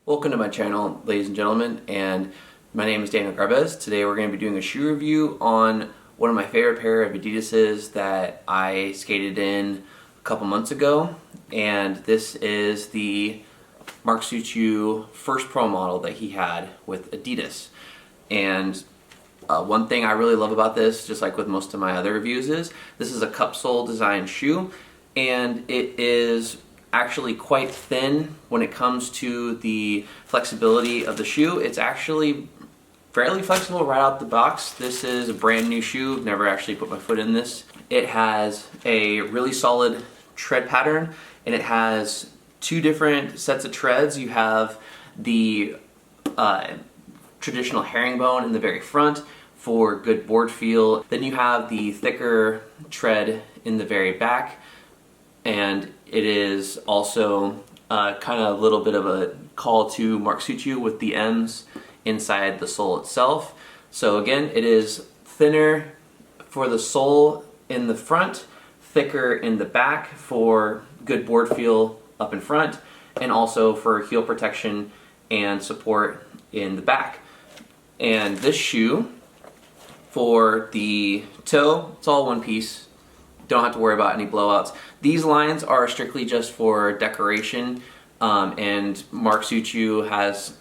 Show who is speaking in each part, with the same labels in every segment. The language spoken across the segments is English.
Speaker 1: Welcome to my channel, ladies and gentlemen, and my name is Daniel Garbez. Today we're going to be doing a shoe review on one of my favorite pair of Adidases that I skated in a couple months ago, and this is the Suciu first pro model that he had with Adidas. And one thing I really love about this, just like with most of my other reviews, is this is a cup sole design shoe, and it is actually quite thin when it comes to the flexibility of the shoe. It's actually fairly flexible right out the box. This is a brand new shoe, never actually put my foot in this. It has a really solid tread pattern, and it has two different sets of treads. You have the traditional herringbone in the very front for good board feel. Then you have the thicker tread in the very back, and it is also kind of a little bit of a call to Suciu with the M's inside the sole itself. So again, it is thinner for the sole in the front, thicker in the back for good board feel up in front, and also for heel protection and support in the back. And this shoe, for the toe, it's all one piece. Don't have to worry about any blowouts. These lines are strictly just for decoration, and Suciu has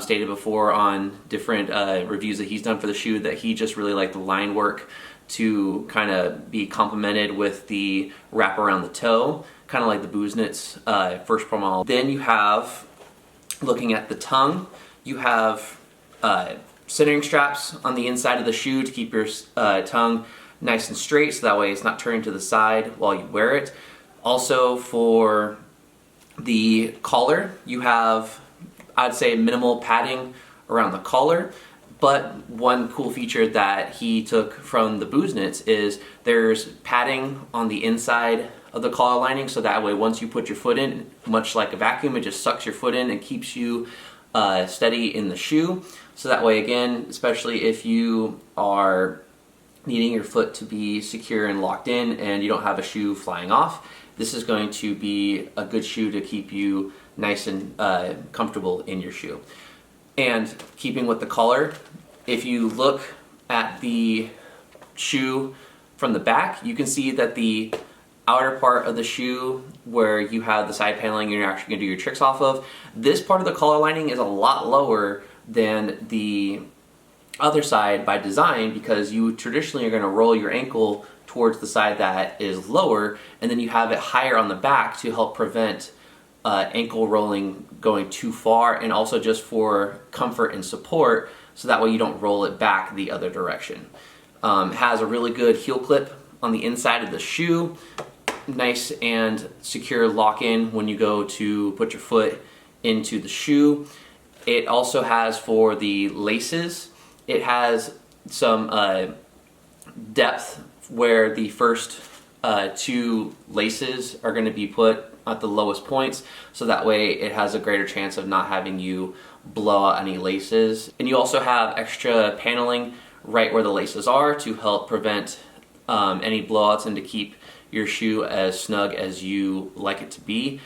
Speaker 1: stated before on different reviews that he's done for the shoe that he just really liked the line work to kind of be complemented with the wrap around the toe, kind of like the Booznit's first pro model. Then you have, looking at the tongue, you have centering straps on the inside of the shoe to keep your tongue nice and straight, so that way it's not turning to the side while you wear it. Also, for the collar, you have, I'd say, minimal padding around the collar, but one cool feature that he took from the Booznit's is there's padding on the inside of the collar lining, so that way once you put your foot in, much like a vacuum, it just sucks your foot in and keeps you steady in the shoe. So that way, again, especially if you are needing your foot to be secure and locked in and you don't have a shoe flying off, this is going to be a good shoe to keep you nice and comfortable in your shoe. And keeping with the collar, if you look at the shoe from the back, you can see that the outer part of the shoe where you have the side paneling you're actually going to do your tricks off of, this part of the collar lining is a lot lower than the other side by design, because you traditionally are going to roll your ankle towards the side that is lower, and then you have it higher on the back to help prevent ankle rolling going too far, and also just for comfort and support, so that way you don't roll it back the other direction. It has a really good heel clip on the inside of the shoe, nice and secure lock-in when you go to put your foot into the shoe. It also has, for the laces, it has some depth where the first two laces are going to be put at the lowest points, so that way it has a greater chance of not having you blow out any laces. And you also have extra paneling right where the laces are to help prevent any blowouts and to keep your shoe as snug as you like it to be.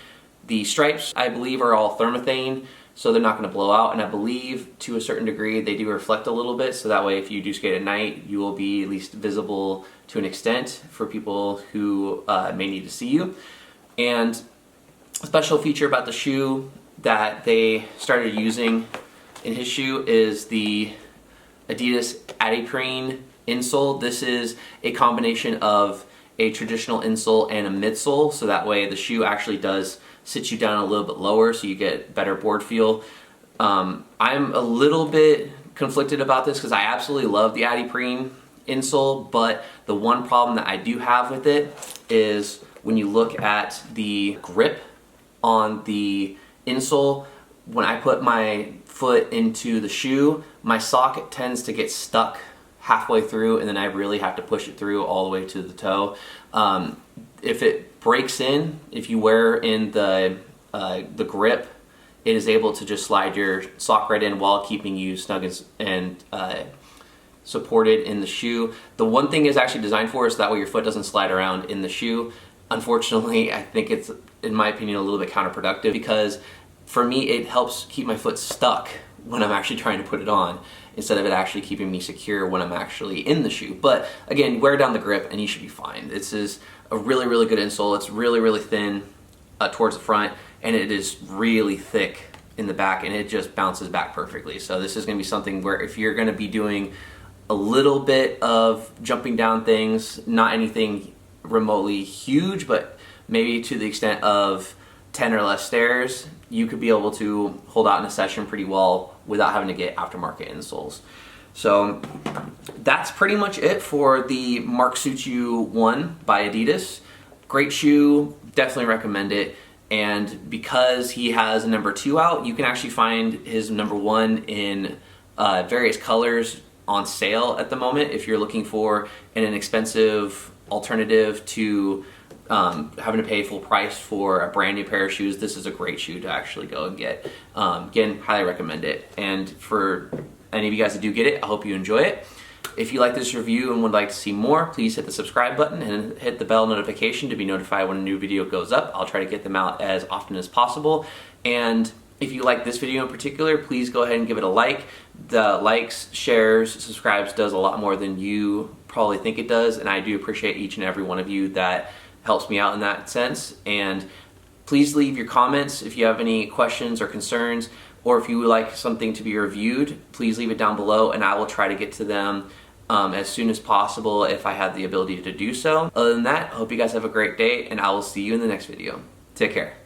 Speaker 1: The stripes, I believe, are all thermothane, so they're not going to blow out, and I believe to a certain degree they do reflect a little bit, so that way if you do skate at night you will be at least visible to an extent for people who may need to see you. And a special feature about the shoe that they started using in his shoe is the Adidas ADV insole. This is a combination of a traditional insole and a midsole, so that way the shoe actually does sit you down a little bit lower so you get better board feel. I'm a little bit conflicted about this because I absolutely love the ADV insole, but the one problem that I do have with it is when you look at the grip on the insole, when I put my foot into the shoe, my sock tends to get stuck halfway through, and then I really have to push it through all the way to the toe. If it breaks in, if you wear in the grip, it is able to just slide your sock right in while keeping you snug and supported in the shoe. The one thing it's actually designed for is that way your foot doesn't slide around in the shoe. Unfortunately, I think it's, in my opinion, a little bit counterproductive, because for me, it helps keep my foot stuck when I'm actually trying to put it on, instead of it actually keeping me secure when I'm actually in the shoe. But again, wear down the grip and you should be fine. This is a really, really good insole. It's really, really thin towards the front, and it is really thick in the back, and it just bounces back perfectly. So this is gonna be something where if you're gonna be doing a little bit of jumping down things, not anything remotely huge, but maybe to the extent of 10 or less stairs, you could be able to hold out in a session pretty well without having to get aftermarket insoles. So that's pretty much it for the Mark Suciu 1 by Adidas. Great shoe, definitely recommend it. And because he has a number 2 out, you can actually find his number 1 in various colors on sale at the moment. If you're looking for an inexpensive alternative to having to pay full price for a brand new pair of shoes, this is a great shoe to actually go and get. Again, highly recommend it. And for any of you guys that do get it, I hope you enjoy it. If you like this review and would like to see more, please hit the subscribe button and hit the bell notification to be notified when a new video goes up. I'll try to get them out as often as possible. And if you like this video in particular, please go ahead and give it a like. The likes, shares, subscribes does a lot more than you probably think it does, and I do appreciate each and every one of you that helps me out in that sense. And please leave your comments if you have any questions or concerns, or if you would like something to be reviewed, please leave it down below and I will try to get to them as soon as possible if I have the ability to do so. Other than that, I hope you guys have a great day, and I will see you in the next video. Take care.